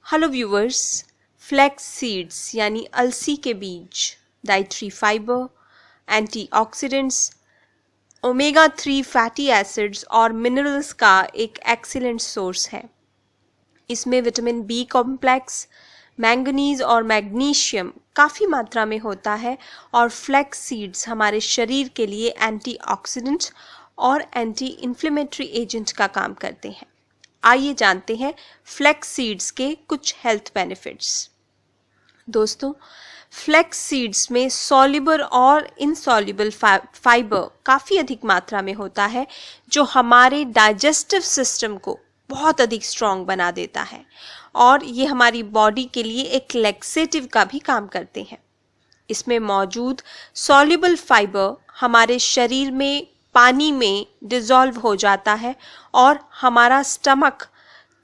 Hello viewers, flax seeds यानी अलसी के बीज dietary fibre, antioxidants, omega 3 fatty acids और मिनरल्स का एक एक्सीलेंट सोर्स है। इसमें विटामिन बी कॉम्प्लेक्स, मैंगनीज और मैग्नीशियम काफ़ी मात्रा में होता है और फ्लैक्स सीड्स हमारे शरीर के लिए एंटीऑक्सीडेंट और एंटी इन्फ्लेमेटरी एजेंट का काम करते हैं। आइए जानते हैं फ्लैक्स सीड्स के कुछ हेल्थ बेनिफिट्स। दोस्तों, फ्लैक्स सीड्स में सॉल्युबल और इनसॉल्युबल फाइबर काफ़ी अधिक मात्रा में होता है, जो हमारे डाइजेस्टिव सिस्टम को बहुत अधिक स्ट्रॉन्ग बना देता है और ये हमारी बॉडी के लिए एक लैक्सेटिव का भी काम करते हैं। इसमें मौजूद सॉल्युबल फाइबर हमारे शरीर में पानी में डिज़ोल्व हो जाता है और हमारा स्टमक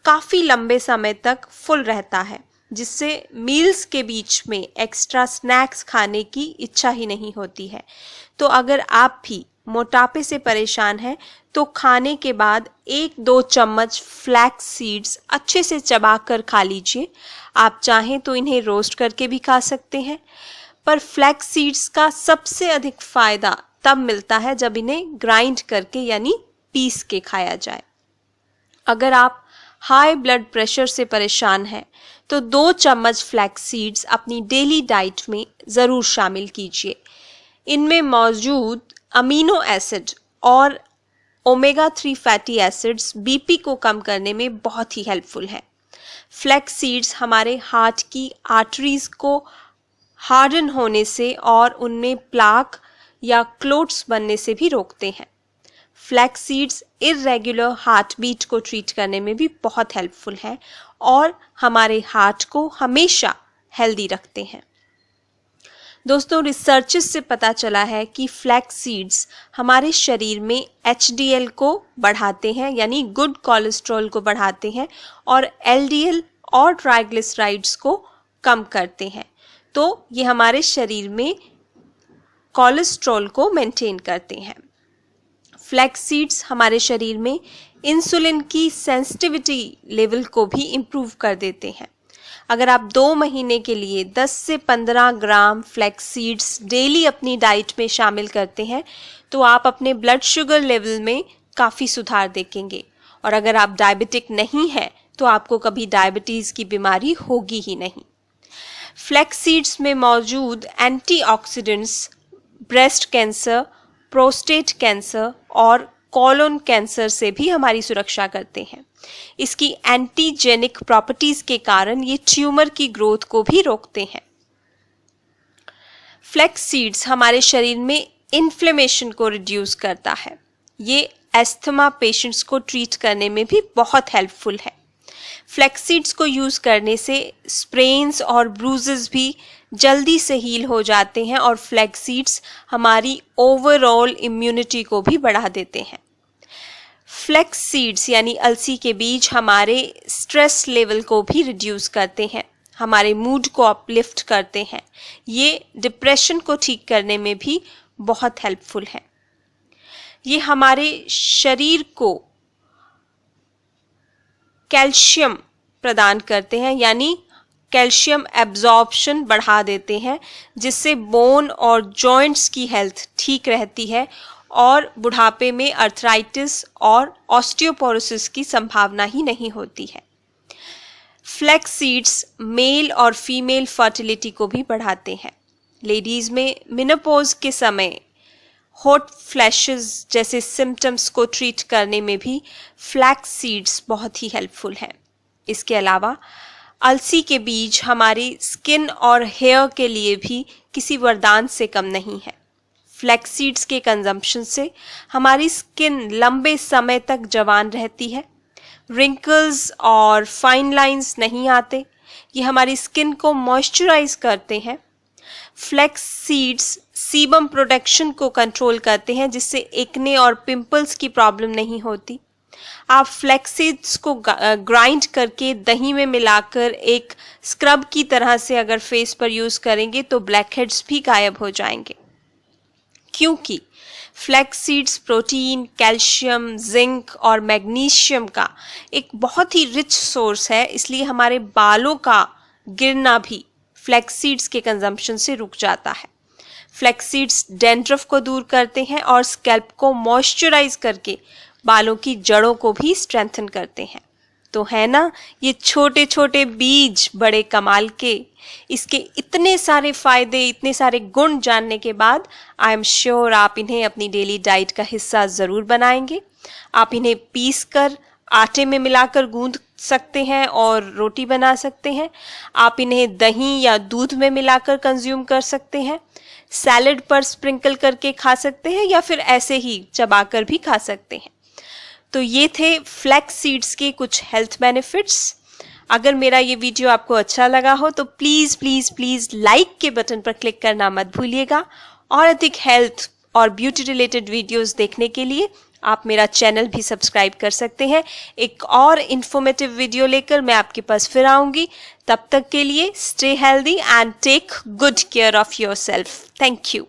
काफ़ी लंबे समय तक फुल रहता है, जिससे मील्स के बीच में एक्स्ट्रा स्नैक्स खाने की इच्छा ही नहीं होती है। तो अगर आप भी मोटापे से परेशान हैं तो खाने के बाद 1-2 चम्मच फ्लैक्स सीड्स अच्छे से चबाकर खा लीजिए। आप चाहें तो इन्हें रोस्ट करके भी खा सकते हैं, पर फ्लैक्स सीड्स का सबसे अधिक फ़ायदा तब मिलता है जब इन्हें ग्राइंड करके यानी पीस के खाया जाए। अगर आप हाई ब्लड प्रेशर से परेशान हैं तो 2 चम्मच फ्लैक्स सीड्स अपनी डेली डाइट में ज़रूर शामिल कीजिए। इनमें मौजूद अमीनो एसिड और ओमेगा 3 फैटी एसिड्स बीपी को कम करने में बहुत ही हेल्पफुल हैं। फ्लैक्स सीड्स हमारे हार्ट की आर्टरीज को हार्डन होने से और उनमें प्लाक या क्लोट्स बनने से भी रोकते हैं। Flax seeds irregular heart beat को ट्रीट करने में भी बहुत हेल्पफुल हैं और हमारे हार्ट को हमेशा हेल्दी रखते हैं। दोस्तों, रिसर्चेस से पता चला है कि फ्लैक्स सीड्स हमारे शरीर में HDL को बढ़ाते हैं यानी गुड कोलेस्ट्रॉल को बढ़ाते हैं और LDL और ट्राइग्लिसराइड्स को कम करते हैं। तो ये हमारे शरीर में कोलेस्ट्रॉल को मेंटेन करते हैं। फ्लैक्स सीड्स हमारे शरीर में इंसुलिन की सेंसिटिविटी लेवल को भी इम्प्रूव कर देते हैं। अगर आप 2 महीने के लिए 10 से 15 ग्राम फ्लैक्स सीड्स डेली अपनी डाइट में शामिल करते हैं तो आप अपने ब्लड शुगर लेवल में काफ़ी सुधार देखेंगे। और अगर आप डायबिटिक नहीं हैं तो आपको कभी डायबिटीज़ की बीमारी होगी ही नहीं। फ्लैक्स सीड्स में मौजूद antioxidants breast cancer, prostate cancer और कोलोन कैंसर से भी हमारी सुरक्षा करते हैं। इसकी एंटीजेनिक प्रॉपर्टीज के कारण ये ट्यूमर की ग्रोथ को भी रोकते हैं। फ्लैक्स सीड्स हमारे शरीर में इन्फ्लेमेशन को रिड्यूस करता है। ये एस्थमा पेशेंट्स को ट्रीट करने में भी बहुत हेल्पफुल है। फ्लैक्स सीड्स को यूज़ करने से स्प्रेन्स और ब्रूजेस भी जल्दी से हील हो जाते हैं और फ्लैक्स सीड्स हमारी ओवरऑल इम्यूनिटी को भी बढ़ा देते हैं। फ्लैक्स सीड्स यानी अलसी के बीज हमारे स्ट्रेस लेवल को भी रिड्यूस करते हैं, हमारे मूड को अपलिफ्ट करते हैं। ये डिप्रेशन को ठीक करने में भी बहुत हेल्पफुल है। ये हमारे शरीर को कैल्शियम प्रदान करते हैं यानी कैल्शियम एब्जॉर्प्शन बढ़ा देते हैं, जिससे बोन और जॉइंट्स की हेल्थ ठीक रहती है और बुढ़ापे में अर्थराइटिस और ऑस्टियोपोरोसिस की संभावना ही नहीं होती है। फ्लैक्स सीड्स मेल और फीमेल फर्टिलिटी को भी बढ़ाते हैं। लेडीज़ में मेनोपॉज के समय हॉट फ्लैशेस जैसे सिम्टम्स को ट्रीट करने में भी फ्लैक्स सीड्स बहुत ही हेल्पफुल हैं। इसके अलावा अलसी के बीज हमारी स्किन और हेयर के लिए भी किसी वरदान से कम नहीं है। फ्लैक्स सीड्स के कंजम्पशन से हमारी स्किन लंबे समय तक जवान रहती है, रिंकल्स और फाइन लाइंस नहीं आते। ये हमारी स्किन को मॉइस्चराइज करते हैं। फ्लैक्स सीड्स सीबम प्रोडक्शन को कंट्रोल करते हैं, जिससे एक्ने और पिंपल्स की प्रॉब्लम नहीं होती। आप फ्लैक्स सीड्स को ग्राइंड करके दही में मिलाकर एक स्क्रब की तरह से अगर फेस पर यूज़ करेंगे तो ब्लैक हेड्स भी गायब हो जाएंगे, क्योंकि flax seeds protein, calcium, zinc और मैग्नीशियम का एक बहुत ही रिच सोर्स है, इसलिए हमारे बालों का गिरना भी फ्लैक्स सीड्स के कंजम्पशन से रुक जाता है। फ्लैक्स सीड्स डैंड्रफ को दूर करते हैं और स्कैल्प को मॉइस्चराइज करके बालों की जड़ों को भी स्ट्रेंथन करते हैं। तो है ना ये छोटे छोटे बीज बड़े कमाल के। इसके इतने सारे फायदे, इतने सारे गुण जानने के बाद आई एम श्योर आप इन्हें अपनी डेली डाइट का हिस्सा ज़रूर बनाएंगे। आप इन्हें पीस कर आटे में मिलाकर गूंद सकते हैं और रोटी बना सकते हैं। आप इन्हें दही या दूध में मिलाकर कंज्यूम कर सकते हैं, सैलेड पर स्प्रिंकल करके खा सकते हैं या फिर ऐसे ही चबाकर भी खा सकते हैं। तो ये थे फ्लैक्स सीड्स के कुछ हेल्थ बेनिफिट्स। अगर मेरा ये वीडियो आपको अच्छा लगा हो तो प्लीज़ प्लीज़ प्लीज़ लाइक के बटन पर क्लिक करना मत भूलिएगा। और अधिक हेल्थ और ब्यूटी रिलेटेड वीडियोस देखने के लिए आप मेरा चैनल भी सब्सक्राइब कर सकते हैं। एक और इन्फॉर्मेटिव वीडियो लेकर मैं आपके पास फिर आऊँगी। तब तक के लिए stay healthy and take good care of yourself. Thank you.